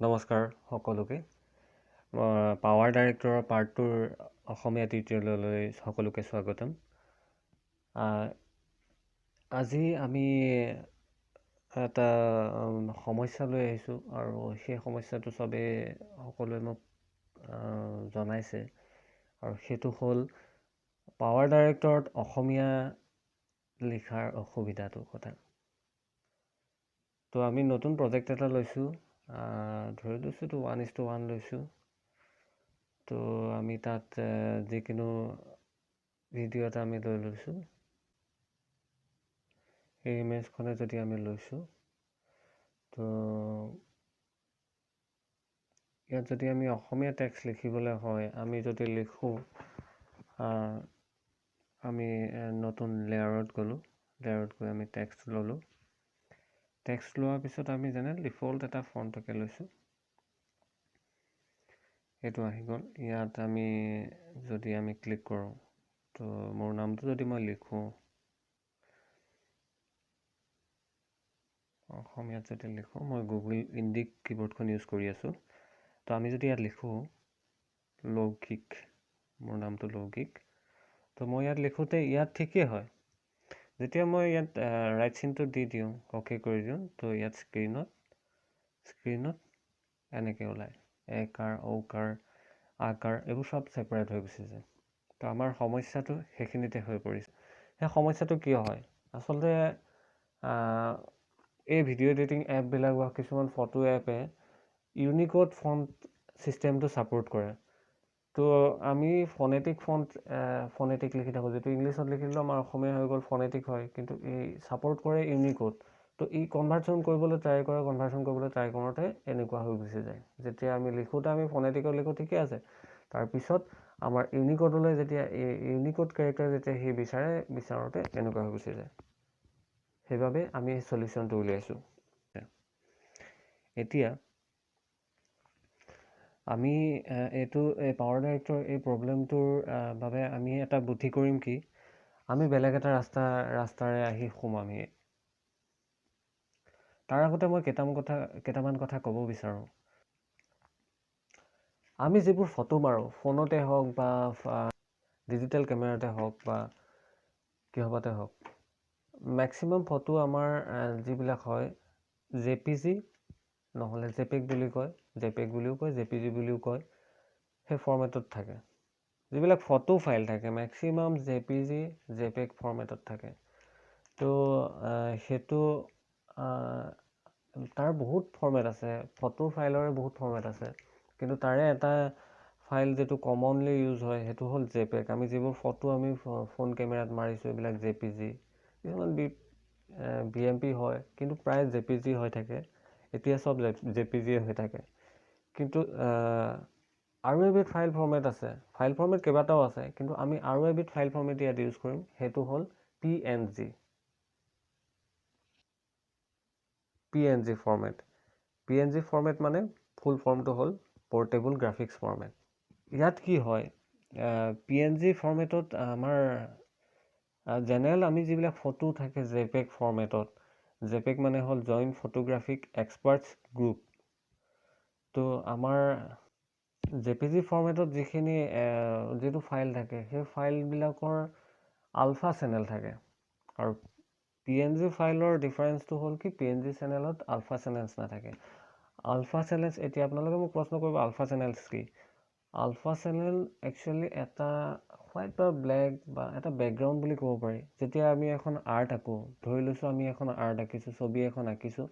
নমস্কাৰ সকলোকে power ডাইৰেক্টৰৰ part 2ৰ অসমীয়া টিউটৰিয়েললৈ সকলোকে স্বাগতম। আজি আমি এটা সমস্যা লৈ আহিছোঁ আৰু সেই সমস্যাটো সকলোৱে মোক জনাইছে আৰু সেইটো হ'ল পাৱাৰ ডাইৰেক্টৰত অসমীয়া লিখাৰ অসুবিধাটোৰ কথা। তো আমি নতুন প্ৰজেক্ট এটা লৈছোঁ, ধৰি লৈছোঁ 1:1 লৈছোঁ। তো আমি তাত যিকোনো ভিডিঅ' এটা আমি লৈ লৈছোঁ। সেই ইমেজখনে যদি আমি লৈছোঁ, তো ইয়াত যদি আমি অসমীয়া টেক্সট লিখিবলৈ হয়, আমি যদি লিখোঁ, আমি নতুন লেয়াৰত গ'লোঁ, লেয়াৰত গৈ আমি টেক্সট ল'লোঁ। টেক্সট লোৱাৰ পিছত আমি ডিফল্ট এটা ফণ্টকে লৈছোঁ। এইটো আহি গ'ল। ইয়াত আমি যদি আমি ক্লিক কৰোঁ, তো মোৰ নামটো যদি মই লিখোঁ, অসমীয়াত যদি লিখোঁ, মই গুগল ইণ্ডিক কীবৰ্ডখন ইউজ কৰি আছোঁ। তো আমি যদি ইয়াত লিখোঁ লৌকিক, মোৰ নামটো লৌকিক, তো মই ইয়াত লিখোঁতে ইয়াত ঠিকেই হয়। যেতিয়া মই ইয়াত ৰাইট চিনটো দি দিওঁ, অ'কে কৰি দিওঁ, তো ইয়াত স্ক্ৰীনত এনেকৈ ওলায়। একাৰ, ঔকাৰ, আকাৰ এইবোৰ চব ছেপাৰেট হৈ গুচি যায়। তো আমাৰ সমস্যাটো সেইখিনিতে হৈ পৰিছে। সেই সমস্যাটো কিয় হয়? আচলতে এই ভিডিঅ' এডিটিং এপবিলাক বা কিছুমান ফটো এপে ইউনিকোড ফণ্ট ছিষ্টেমটো ছাপোৰ্ট কৰে। তো আমি ফনেটিক লিখি থাকোঁ, যিটো ইংলিছত লিখিলেও আমাৰ অসমীয়া হৈ গ'ল ফনেটিক হয়, কিন্তু এই ছাপোৰ্ট কৰে ইউনিকোড। তো ই কনভাৰ্চন কৰিবলৈ ট্ৰাই কৰোঁতে এনেকুৱা হৈ গুচি যায়। যেতিয়া আমি লিখোঁতে আমি ফনেটিকত লিখোঁ, ঠিকে আছে। তাৰপিছত আমাৰ ইউনিকোডলৈ যেতিয়া ইউনিকোড কেৰেক্টাৰ যেতিয়া সি বিচাৰোঁতে এনেকুৱা হৈ গুচি যায়। সেইবাবে আমি এই চলিউশ্যনটো উলিয়াইছোঁ। এতিয়া আমি এই পাৱাৰ ডাইৰেক্টৰ এই প্ৰব্লেমটোৰ বাবে আমি এটা বুদ্ধি কৰিম কি, আমি বেলেগ এটা ৰাস্তাৰে আহি সোমাম। আমি তাৰ আগতে মই কেইটামান কথা ক'ব বিচাৰোঁ। আমি যিবোৰ ফটো মাৰোঁ, ফোনতে হওক বা ডিজিটেল কেমেৰাতে হওক বা কিহবাতে হওক, মেক্সিমাম ফটো আমাৰ যিবিলাক হয় JPG নহ'লে JPEG বুলি কয়, JPEG বুলিও কয়, JPG বুলিও কয়, সেই ফৰ্মেটত থাকে। যিবিলাক ফটো ফাইল থাকে মেক্সিমাম JPG, JPEG ফৰ্মেটত থাকে। তো সেইটো তাৰ বহুত ফৰ্মেট আছে, ফটো ফাইলৰে বহুত ফৰ্মেট আছে, কিন্তু তাৰে এটা ফাইল যিটো কমনলি ইউজ হয় সেইটো হ'ল JPEG। আমি যিবোৰ ফটো আমি ফোন কেমেৰাত মাৰিছোঁ এইবিলাক JPG, কিছুমান BMP হয়, কিন্তু প্ৰায় JPG হৈ থাকে। এতিয়া চব JPG হৈ থাকে। কিন্তু আৰু এবিধ ফাইল ফৰ্মেট আছে, ফাইল ফৰ্মেট কেইবাটাও আছে, কিন্তু আমি আৰু এবিধ ফাইল ফৰ্মেট ইয়াত ইউজ কৰিম, সেইটো হ'ল PNG ফৰ্মেট। PNG ফৰ্মেট মানে ফুল ফৰ্মটো হ'ল পৰ্টেবল গ্ৰাফিক্স ফৰ্মেট। ইয়াত কি হয়, PNG ফৰ্মেটত আমাৰ জেনেৰেল আমি যিবিলাক ফটো থাকে JPEG ফৰ্মেটত, JPEG মানে হ'ল জইণ্ট ফটোগ্ৰাফিক এক্সপাৰ্টছ গ্ৰুপ। তো আমাৰ JPG ফৰ্মেটত যিটো ফাইল থাকে, সেই ফাইলবিলাকৰ আলফা চেনেল থাকে। আৰু PNG ফাইলৰ ডিফাৰেঞ্চটো হ'ল কি, PNG চেনেলত আলফা চেনেলছ নাথাকে। আলফা চেনেলছ, এতিয়া আপোনালোকে মোক প্ৰশ্ন কৰিব আলফা চেনেলছ কি? আলফা চেনেল একচুৱেলি এটা হোৱাইট বা ব্লেক বা এটা বেকগ্ৰাউণ্ড বুলি ক'ব পাৰি। যেতিয়া আমি এখন আৰ্ট আঁকোঁ, ধৰি লৈছোঁ আমি এখন আৰ্ট আঁকিছোঁ, ছবি এখন আঁকিছোঁ,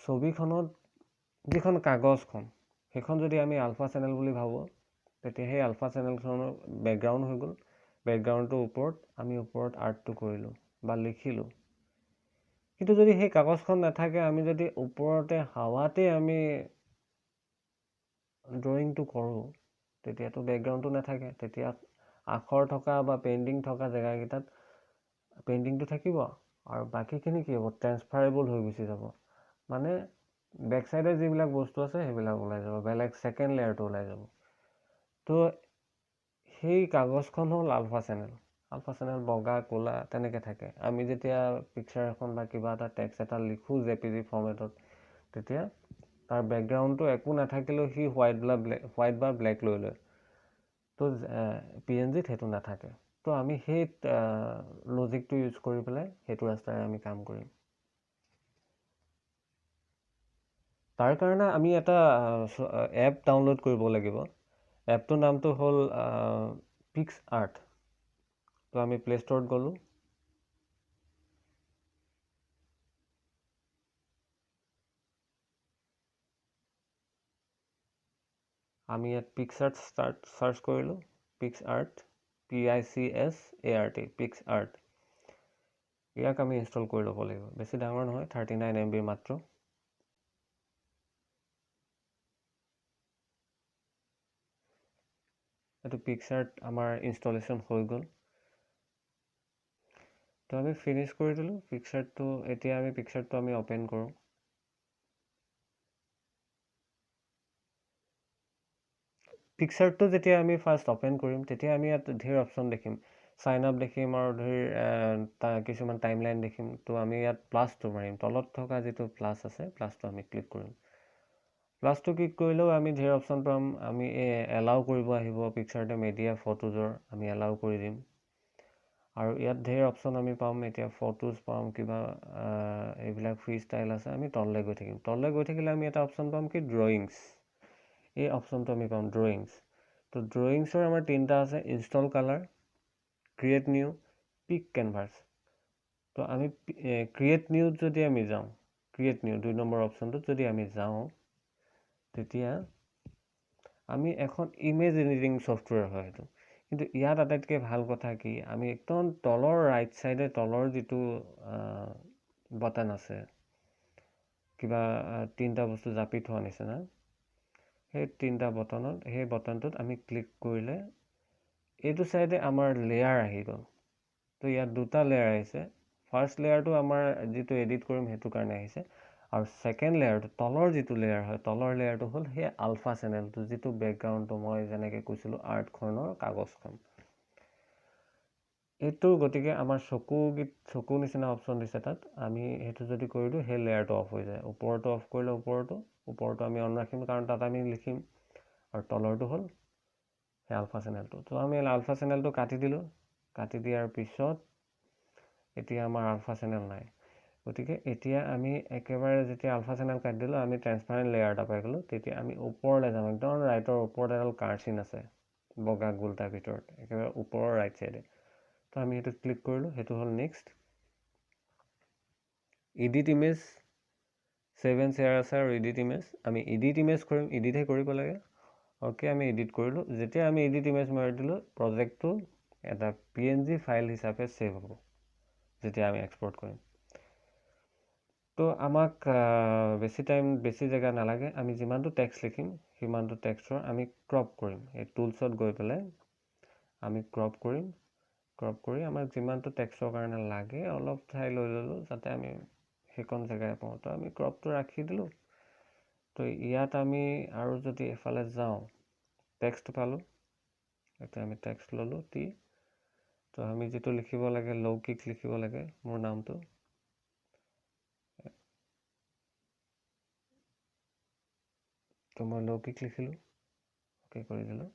ছবিখনত যিখন কাগজখন, সেইখন যদি আমি আলফা চেনেল বুলি ভাবোঁ, তেতিয়া সেই আলফা চেনেলখনৰ বেকগ্ৰাউণ্ড হৈ গ'ল। বেকগ্ৰাউণ্ডটোৰ ওপৰত আমি আৰ্টটো কৰিলোঁ বা লিখিলোঁ। কিন্তু যদি সেই কাগজখন নাথাকে, আমি যদি ওপৰতে হাৱাতে আমি ড্ৰয়িংটো কৰোঁ, তেতিয়াতো বেকগ্ৰাউণ্ডটো নাথাকে। তেতিয়া আখৰ থকা বা পেইণ্টিং থকা জেগাকেইটাত পেইণ্টিংটো থাকিব আৰু বাকীখিনি কি হ'ব, ট্ৰেন্সফাৰেবল হৈ গুচি যাব। মানে বেক চাইডে যিবিলাক বস্তু আছে সেইবিলাক ওলাই যাব, বেলেগ ছেকেণ্ড লেয়াৰটো ওলাই যাব। তো সেই কাগজখন হ'ল আলফা চেনেল। আলফা চেনেল বগা ক'লা তেনেকৈ থাকে। আমি যেতিয়া পিকচাৰ এখন বা কিবা এটা টেক্সট এটা লিখোঁ JPG ফৰ্মেটত, তেতিয়া তাৰ বেকগ্ৰাউণ্ডটো একো নাথাকিলেও সি হোৱাইট বা ব্লেক লৈ লয়। তো PNGত সেইটো নাথাকে। তো আমি সেই লজিকটো ইউজ কৰি পেলাই সেইটো ৰাস্তাৰে আমি কাম কৰিম। তাৰ কাৰণে আমি এটা এপ ডাউনলোড কৰিব লাগিব। এপটোৰ নামটো হ'ল PixArt। তো আমি প্লে ষ্টৰত গ'লোঁ। আমি ইয়াত PixArt চাৰ্চ কৰিলোঁ। PixArt PICSART PixArt। ইয়াক আমি ইনষ্টল কৰি ল'ব লাগিব। বেছি ডাঙৰ নহয়, 39 MB মাত্ৰ। এইটো PixArt আমাৰ ইনষ্টলেশ্যন হৈ গ'ল। তো আমি ফিনিছ কৰি দিলোঁ PixArtটো। এতিয়া আমি PixArtটো আমি অ'পেন কৰোঁ। PixArtটো যেতিয়া আমি ফাৰ্ষ্ট অ'পেন কৰিম তেতিয়া আমি ইয়াত ধেৰ অপশ্যন দেখিম। চাইন আপ দেখিম আৰু কিছুমান টাইমলাইন দেখিম। তো আমি ইয়াত প্লাছটো মাৰিম। তলত থকা যিটো প্লাছ আছে প্লাছটো আমি ক্লিক কৰিম। প্লাছটো ক্লিক কৰিলেও আমি ধেৰ অপশ্যন পাম। আমি এলাউ কৰিব আহিব PixArtে মেডিয়া ফটোজৰ আমি এলাউ কৰি দিম। আৰু ইয়াত ধেৰ অপশ্যন আমি পাম। এতিয়া ফটোজ পাম, কিবা এইবিলাক ফ্ৰী ষ্টাইল আছে। আমি তললৈ গৈ থাকিম। তললৈ গৈ থাকিলে আমি এটা অপশ্যন পাম কি ড্ৰয়িংছ। এই অপশ্যনটো আমি পাম ড্ৰয়িংছ। তো ড্ৰয়িংছৰ আমাৰ 3টা আছে, ইনষ্টল কালাৰ, ক্ৰিয়েট নিউ, পিক কেনভাছ। তো আমি ক্ৰিয়েট নিউত যদি আমি যাওঁ, ক্ৰিয়েট নিউ 2 নম্বৰ অপশ্যনটোত যদি আমি যাওঁ, তেতিয়া আমি এখন ইমেজ এডিটিং ছফ্টৱেৰ হয় সেইটো। কিন্তু ইয়াত আটাইতকৈ ভাল কথা কি, আমি একদম তলৰ ৰাইট ছাইডে তলৰ যিটো বটন আছে, কিবা 3টা বস্তু জাপি থোৱা নিচিনা, সেই 3টা বটনত, সেই বটনটোত আমি ক্লিক কৰিলে এইটো ছাইডে আমাৰ লেয়াৰ আহি গ'ল। তো ইয়াত 2টা লেয়াৰ আহিছে। ফাৰ্ষ্ট লেয়াৰটো আমাৰ যিটো এডিট কৰিম সেইটো কাৰণে আহিছে। আৰু ছেকেণ্ড লেয়াৰটো, তলৰ যিটো লেয়াৰ হয়, তলৰ লেয়াৰটো হ'ল সেই আলফা চেনেলটো, যিটো বেকগ্ৰাউণ্ডটো মই যেনেকৈ কৈছিলোঁ আৰ্টখনৰ কাগজখন। এইটো গতিকে আমাৰ চকু নিচিনা অপশ্যন দিছে তাত। আমি সেইটো যদি কৰি দিওঁ সেই লেয়াৰটো অফ হৈ যায়। ওপৰটো অফ কৰিলে ওপৰটো আমি অন ৰাখিম, কাৰণ তাত আমি লিখিম। আৰু তলৰটো হ'ল সেই আলফা চেনেলটো। তো আমি আলফা চেনেলটো কাটি দিলোঁ। কাটি দিয়াৰ পিছত এতিয়া আমাৰ আলফা চেনেল নাই। গতিকে এতিয়া আমি একেবাৰে যেতিয়া আলফা চেনেল কাটি দিলোঁ, আমি ট্ৰেন্সপাৰেণ্ট লেয়াৰ এটা পাই গ'লোঁ। তেতিয়া আমি ওপৰলৈ যাম। একদম ৰাইটৰ ওপৰত এডাল কাৰ্চিন আছে, বগা গোলটাৰ ভিতৰত, একেবাৰে ওপৰৰ ৰাইট চাইডে। তো আমি সেইটো ক্লিক কৰিলোঁ। সেইটো হ'ল next. Edit image, save and share আছে আৰু এডিট ইমেজ। আমি এডিট ইমেজ কৰিম, এডিটহে কৰিব লাগে। অ'কে, আমি এডিট কৰিলোঁ। যেতিয়া আমি এডিট ইমেজ মাৰি দিলোঁ, প্ৰজেক্টটো এটা PNG ফাইল হিচাপে ছেভ হ'ব যেতিয়া আমি এক্সপৰ্ট কৰিম। তো আমাক বেছি জেগা নালাগে। আমি যিমানটো টেক্সট লিখিম সিমানটো টেক্সটৰ আমি ক্ৰপ কৰিম। এই টুলছত গৈ পেলাই আমি ক্ৰপ কৰিম। ক্ৰপ কৰি আমাক যিমানটো টেক্সটৰ কাৰণে লাগে অলপ ঠাই লৈ ল'লোঁ, যাতে আমি সেইকণ জেগাই পাওঁ। তো আমি ক্ৰপটো ৰাখি দিলোঁ। তো ইয়াত আমি আৰু যদি এফালে যাওঁ, টেক্সট পালোঁ। এতিয়া আমি টেক্সট ল'লোঁ তো আমি যিটো লিখিব লাগে, লৌকিক লিখিব লাগে, মোৰ নামটো। তো মই লৌকিক লিখিলোঁ, অ'কে কৰি দিলোঁ।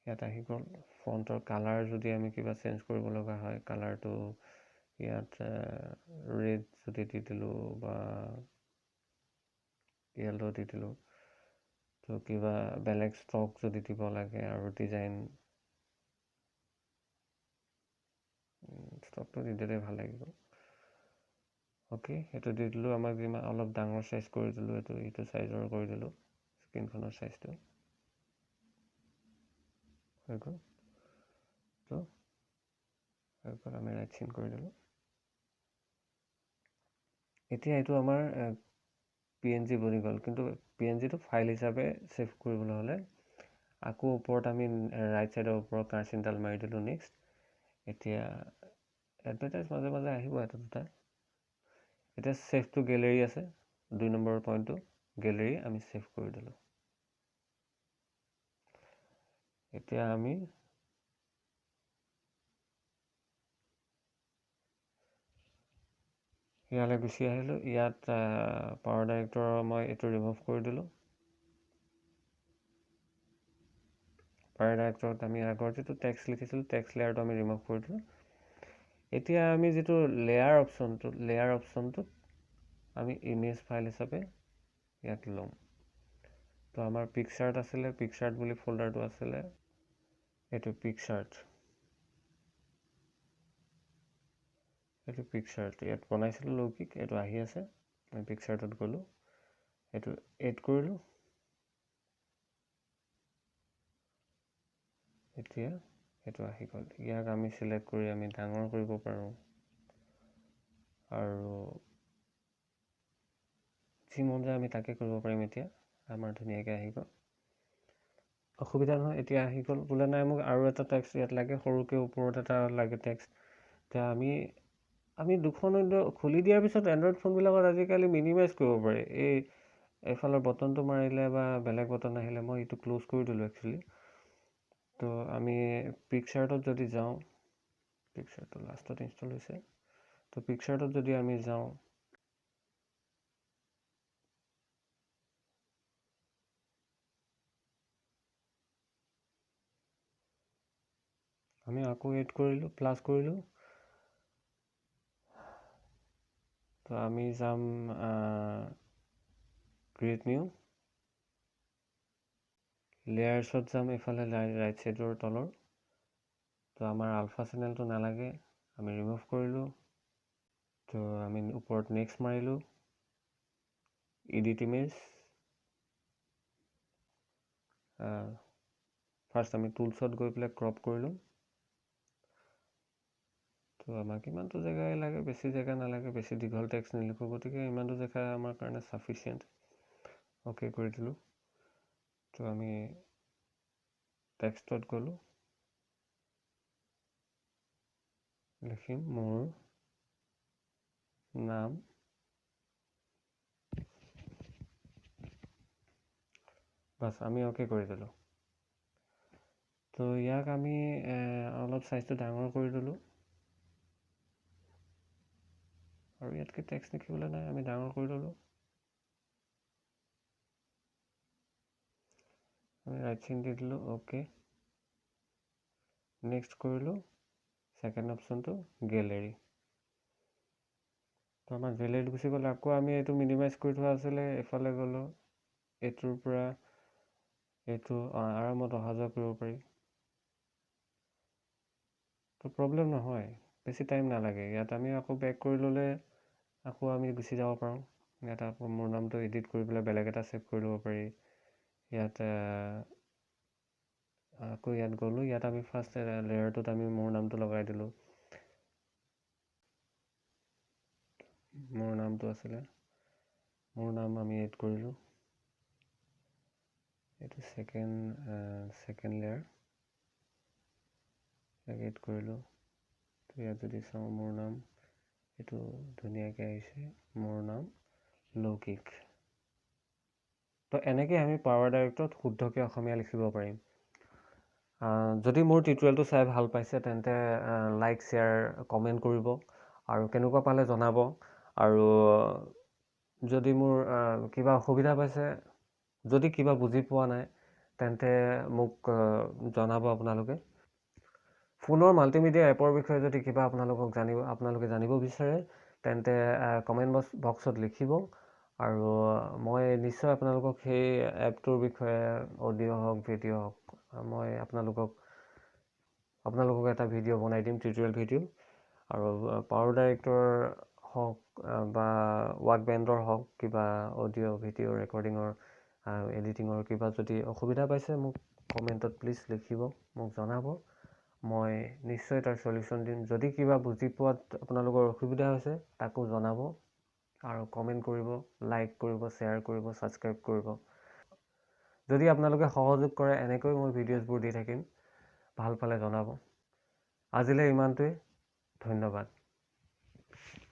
ইয়াত আহি গ'ল। ফণ্টৰ কালাৰ যদি আমি কিবা চেঞ্জ কৰিব লগা হয়, কালাৰটো ইয়াত ৰেড যদি দি দিলোঁ বা য়েল্লো দি দিলোঁ। তো কিবা বেলেগ ষ্ট্ৰক যদি দিব লাগে আৰু ডিজাইন, ষ্ট্ৰকটো দি দিলে ভাল লাগিব। অ'কে, সেইটো দি দিলোঁ। আমাক যিমান অলপ ডাঙৰ চাইজ কৰি দিলোঁ, এইটো চাইজৰ কৰি দিলোঁ স্ক্ৰীনখনৰ চাইজটো। হৈ গ'ল। তো হৈ গ'ল, আমি ৰাইট চিন কৰি দিলোঁ। এতিয়া এইটো আমাৰ PNG বনি গ'ল। কিন্তু PNGটো ফাইল হিচাপে ছেভ কৰিবলৈ হ'লে আকৌ ওপৰত আমি ৰাইট ছাইডৰ ওপৰত কাৰ্চিনডাল মাৰি দিলোঁ। নেক্সট। এতিয়া এডভাৰটাইজ মাজে মাজে আহিব এটা দুটা। এতিয়া ছেভ টু গেলেৰী আছে, 2 নম্বৰ পইণ্টটো গেলেৰী আমি ছেভ কৰি দিলোঁ। এতিয়া আমি ইয়ালৈ গুচি আহিলোঁ। ইয়াত পাৱাৰ ডাইৰেক্টৰ মই এইটো ৰিমুভ কৰি দিলোঁ। পাৱাৰ ডাইৰেক্টৰত আমি আগৰ যিটো টেক্সট লিখিছিলোঁ টেক্সট লেয়াৰটো আমি ৰিমুভ কৰি দিলোঁ। এতিয়া আমি যিটো লেয়াৰ অপশ্যনটোত আমি ইমেজ ফাইল হিচাপে ইয়াত ল'ম। তো আমাৰ পিকচাৰ্ট আছিলে, পিকচাৰ্ট বুলি ফল্ডাৰটো আছিলে, এইটো পিকচাৰ্ট ইয়াত বনাইছিলোঁ লৌকিক, এইটো আহি আছে। আমি পিকচাৰ্টত গ'লোঁ, এইটো এড কৰিলোঁ। এতিয়া এইটো আহি গ'ল। ইয়াক আমি চিলেক্ট কৰি আমি ডাঙৰ কৰিব পাৰোঁ আৰু যি মন যায় আমি তাকে কৰিব পাৰিম। এতিয়া আমাৰ ধুনীয়াকৈ আহি গ'ল, অসুবিধা নহয়। এতিয়া আহি গ'ল বোলে নাই মোক আৰু এটা টেক্সট ইয়াত লাগে, সৰুকৈ ওপৰত এটা লাগে টেক্সট। এতিয়া আমি দুখন উইণ্ড' খুলি দিয়াৰ পিছত এণ্ড্ৰইড ফোনবিলাকত আজিকালি মিনিমাইজ কৰিব পাৰি। এইফালৰ বটনটো মাৰিলে বা বেলেগ বটন আহিলে, মই এইটো ক্ল'জ কৰি দিলোঁ একচুৱেলি। তো আমি পিকচাৰ্টত যদি যাওঁ, পিকচাৰটো লাষ্টত ইনষ্টল হৈছে। তো পিকচাৰ্টত যদি আমি যাওঁ, আমি আকৌ এড কৰিলোঁ, প্লাছ কৰিলোঁ। তো আমি যাম ক্ৰিয়েট নিউ, লেয়াৰ্ছত যাম, এইফালে ৰাইট ছাইডৰ তলৰ। তো আমাৰ আলফা চেনেলটো নালাগে, আমি ৰিমুভ কৰিলোঁ। তো আমি ওপৰত নেক্সট মাৰিলোঁ, এডিট ইমেজ। ফাৰ্ষ্ট আমি টুলছত গৈ পেলাই ক্ৰপ কৰিলোঁ। তো আমাক ইমানটো জেগাই লাগে, বেছি জেগা নালাগে, বেছি দীঘল টেক্সট নিলিখোঁ, গতিকে ইমানটো জেগা আমাৰ কাৰণে চাফিচিয়েণ্ট। অ'কে কৰি দিলোঁ। তো আমি টেক্সটত গ'লোঁ, লিখিম মোৰ নাম, বাছ আমি অ'কে কৰি দিলোঁ। তো ইয়াক আমি অলপ চাইজটো ডাঙৰ কৰি দিলোঁ, আৰু ইয়াতকৈ টেক্সট লিখিবলৈ নাই, আমি ডাঙৰ কৰি ল'লোঁ। আমি ৰাইট চিন দি দিলোঁ, অ'কে। নেক্সট কৰিলোঁ, ছেকেণ্ড অপশ্যনটো গেলেৰী। তো আমাৰ গেলেৰীত গুচি গ'লে আকৌ আমি এইটো মিনিমাইজ কৰি থোৱা আছিলে, এইফালে গ'লোঁ, এইটোৰ পৰা এইটো আৰামত অহা যোৱা কৰিব পাৰি। তো প্ৰব্লেম নহয়, বেছি টাইম নালাগে। ইয়াত আমি আকৌ বেক কৰি ল'লে আকৌ আমি গুচি যাব পাৰোঁ। ইয়াত আকৌ মোৰ নামটো এডিট কৰি পেলাই বেলেগ এটা ছেভ কৰি ল'ব পাৰি। ইয়াত আকৌ ইয়াত গ'লোঁ, ইয়াত আমি ফাৰ্ষ্ট লেয়াৰটোত আমি মোৰ নামটো লগাই দিলোঁ। মোৰ নামটো আছিলে, মোৰ নাম আমি এড কৰিলোঁ। এইটো ছেকেণ্ড লেয়াৰ, ইয়াক এড কৰিলোঁ। তো ইয়াত যদি চাওঁ মোৰ নাম, এইটো ধুনীয়াকৈ আহিছে, মোৰ নাম লৌকিক। তো এনেকৈ আমি পাৱাৰ ডাইৰেক্টৰত শুদ্ধকৈ অসমীয়া লিখিব পাৰিম। যদি মোৰ টিউটৰিয়েলটো চাই ভাল পাইছে তেন্তে লাইক, শ্বেয়াৰ, কমেণ্ট কৰিব আৰু কেনেকুৱা পালে জনাব। আৰু যদি মোৰ কিবা অসুবিধা পাইছে, যদি কিবা বুজি পোৱা নাই তেন্তে মোক জনাব আপোনালোকে। ফোনৰ মাল্টিমিডিয়া এপৰ বিষয়ে যদি কিবা আপোনালোকে জানিব বিচাৰে তেন্তে কমেণ্ট বক্সত লিখিব, আৰু মই নিশ্চয় আপোনালোকক সেই এপটোৰ বিষয়ে অডিঅ' হওক, ভিডিঅ' হওক, মই আপোনালোকক এটা ভিডিঅ' বনাই দিম, টিউটৰিয়েল ভিডিঅ'। আৰু পাৱাৰ ডাইৰেক্টৰ হওক বা ৱাৰ্কবেণ্ডৰ হওক, কিবা অডিঅ' ভিডিঅ' ৰেকৰ্ডিঙৰ এডিটিঙৰ কিবা যদি অসুবিধা পাইছে মোক কমেণ্টত প্লিজ লিখিব, মোক জনাব। মই নিশ্চয় তাৰ চলিউশ্যন দিম। যদি কিবা বুজি পোৱাত আপোনালোকৰ অসুবিধা হৈছে তাকো জনাব, আৰু কমেণ্ট কৰিব, লাইক কৰিব, শ্বেয়াৰ কৰিব, ছাবস্ক্ৰাইব কৰিব। যদি আপোনালোকে সহযোগ কৰে, এনেকৈ মই ভিডিঅ'জবোৰ দি থাকিম, ভাল পালে জনাব। আজিলৈ ইমানটোৱেই, ধন্যবাদ।